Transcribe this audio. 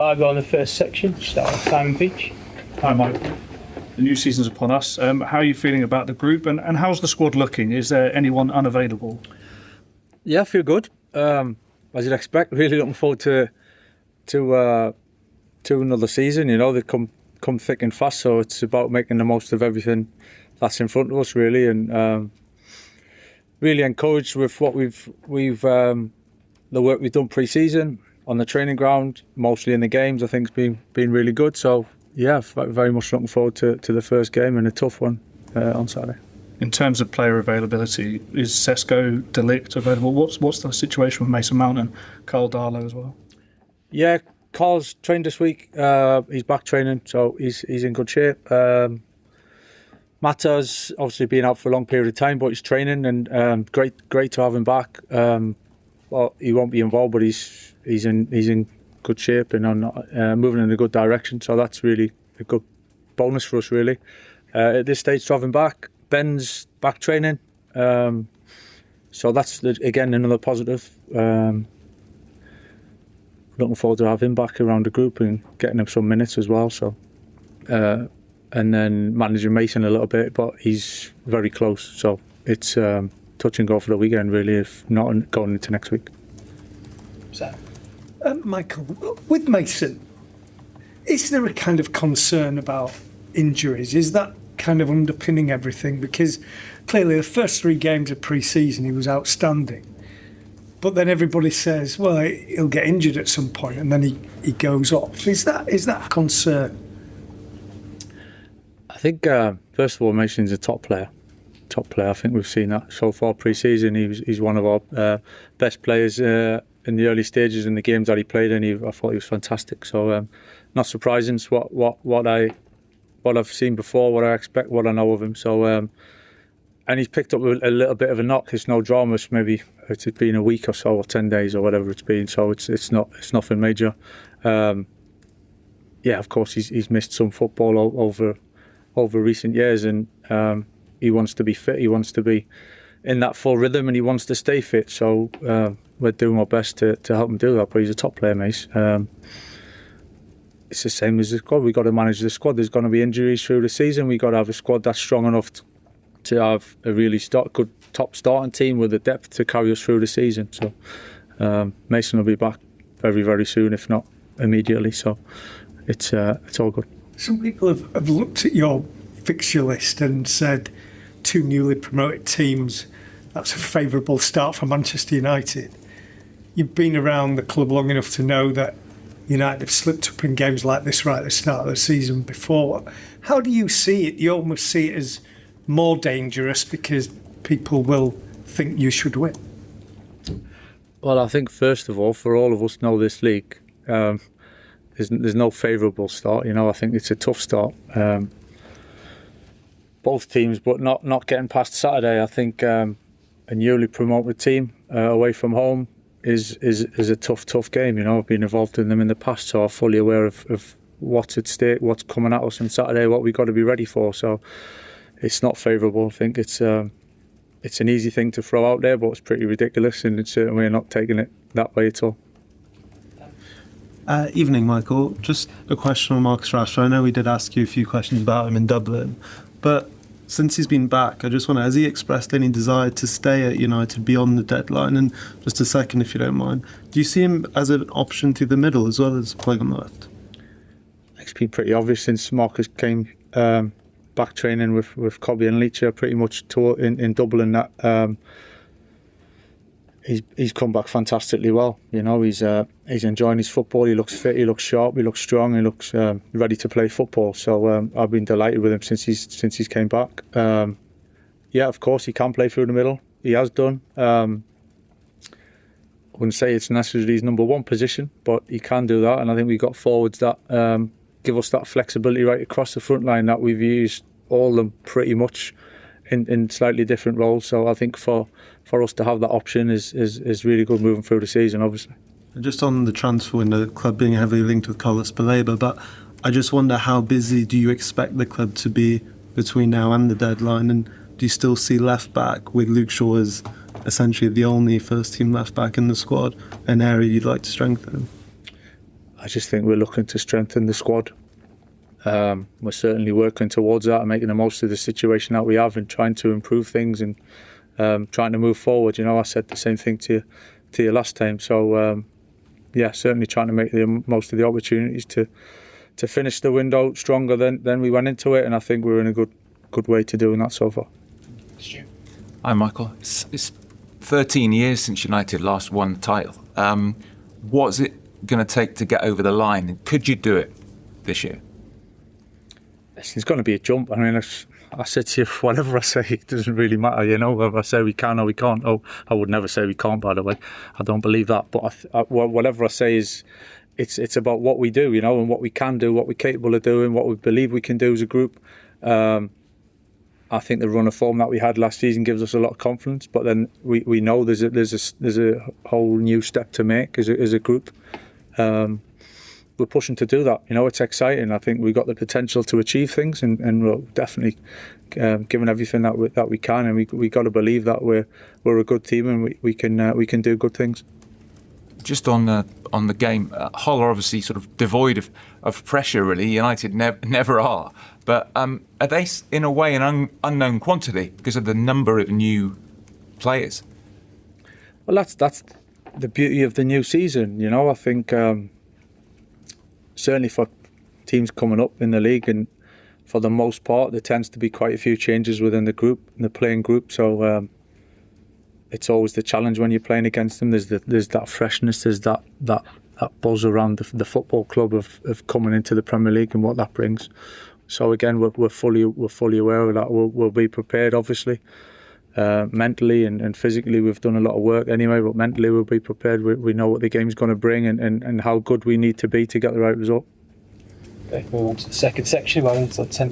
I go on the first section, start with time and pitch. Hi, Mike. The new season's upon us. How are you feeling about the group, and how's the squad looking? Is there anyone unavailable? Yeah, I feel good. As you'd expect, really looking forward to another season. You know, they come thick and fast, so it's about making the most of everything that's in front of us, really, and really encouraged with what we've the work we've done pre-season on the training ground, mostly in the games. I think it's been really good. So yeah, very much looking forward to the first game, and a tough one on Saturday. In terms of player availability, is Sesko, De Ligt available? What's the situation with Mason Mount and Carl Darlow as well? Yeah, Carl's trained this week. He's back training, so he's in good shape. Mata's obviously been out for a long period of time, but he's training, and great to have him back. Well, he won't be involved, but he's in good shape and moving in a good direction. So that's really a good bonus for us, really. At this stage, to have him back. Ben's back training, so that's again another positive. Looking forward to have him back around the group and getting him some minutes as well. So, and then managing Mason a little bit, but he's very close. So it's touch and go for the weekend, really, if not going into next week. So, Michael, with Mason, is there a kind of concern about injuries? Is that kind of underpinning everything? Because clearly the first 3 games of pre-season he was outstanding, but then everybody says, well, he'll get injured at some point, and then he goes off. Is that a concern? I think first of all, Mason's a top player. I think we've seen that so far pre-season. He's one of our best players in the early stages in the games that he played in. I thought he was fantastic. So not surprising. It's what I've seen before, what I expect, what I know of him. So and he's picked up a little bit of a knock. It's no drama. Maybe it's been a week or so, or 10 days, or whatever it's been. So it's nothing major. Yeah, of course he's missed some football over recent years, and he wants to be fit. He wants to be in that full rhythm, and he wants to stay fit. So we're doing our best to help him do that. But he's a top player, Mace. It's the same as the squad. We've got to manage the squad. There's going to be injuries through the season. We've got to have a squad that's strong enough to have a really good top starting team with the depth to carry us through the season. So Mason will be back very, very soon, if not immediately. So it's all good. Some people have looked at your fixture list and said 2 newly promoted teams, that's a favourable start for Manchester United. You've been around the club long enough to know that United have slipped up in games like this right at the start of the season before. How do you see it? You almost see it as more dangerous because people will think you should win. Well, I think first of all, for all of us know this league, there's no favourable start. You know, I think it's a tough start. Both teams, but not getting past Saturday. I think a newly promoted team away from home is a tough game. You know, I've been involved in them in the past, so I'm fully aware of what's at stake, what's coming at us on Saturday, what we've got to be ready for. So it's not favourable. I think it's an easy thing to throw out there, but it's pretty ridiculous, and it's certainly not taking it that way at all. Evening, Michael. Just a question on Marcus Rashford. I know we did ask you a few questions about him in Dublin, but since he's been back, I just wonder, has he expressed any desire to stay at United beyond the deadline? And just a second, if you don't mind, do you see him as an option through the middle as well as playing on the left? It's been pretty obvious since Marcus came back training with Cobby and Leacher pretty much in Dublin that he's come back fantastically well. You know, he's enjoying his football. He looks fit. He looks sharp. He looks strong. He looks ready to play football. So I've been delighted with him since he's came back. Yeah, of course he can play through the middle. He has done. I wouldn't say it's necessarily his number one position, but he can do that. And I think we've got forwards that give us that flexibility right across the front line that we've used all of them pretty much in slightly different roles. So I think for us to have that option is really good moving through the season, obviously. Just on the transfer window, the club being heavily linked with Carlos Baleba, but I just wonder, how busy do you expect the club to be between now and the deadline? And do you still see left back with Luke Shaw as essentially the only first team left back in the squad, an area you'd like to strengthen? I just think we're looking to strengthen the squad. We're certainly working towards that and making the most of the situation that we have and trying to improve things and trying to move forward. You know, I said the same thing to you last time. So, yeah, certainly trying to make the most of the opportunities to finish the window stronger than we went into it. And I think we're in a good way to doing that so far. Stu. Hi, Michael. It's 13 years since United last won the title. What's it going to take to get over the line? Could you do it this year? It's going to be a jump. I mean, I said to you, whatever I say, it doesn't really matter, you know, whether I say we can or we can't. Oh, I would never say we can't, by the way. I don't believe that. But whatever I say is, it's about what we do, you know, and what we can do, what we're capable of doing, what we believe we can do as a group. I think the run of form that we had last season gives us a lot of confidence. But then we know there's a whole new step to make as a group. We're pushing to do that. You know, it's exciting. I think we've got the potential to achieve things, and we're definitely giving everything that we can. And we got to believe that we're a good team and we can do good things. Just on the game, Hull are obviously sort of devoid of pressure. Really, United never are. But are they in a way an unknown quantity because of the number of new players? Well, that's the beauty of the new season. You know, I think. Certainly for teams coming up in the league, and for the most part there tends to be quite a few changes within the group, in the playing group, so it's always the challenge when you're playing against them. There's that freshness, there's that buzz around the football club of coming into the Premier League and what that brings. So again, we're fully aware of that. We'll be prepared, obviously. Mentally and physically we've done a lot of work anyway, but mentally we'll be prepared. We know what the game's going to bring and how good we need to be to get the right result. Okay, move on to the second section, about 10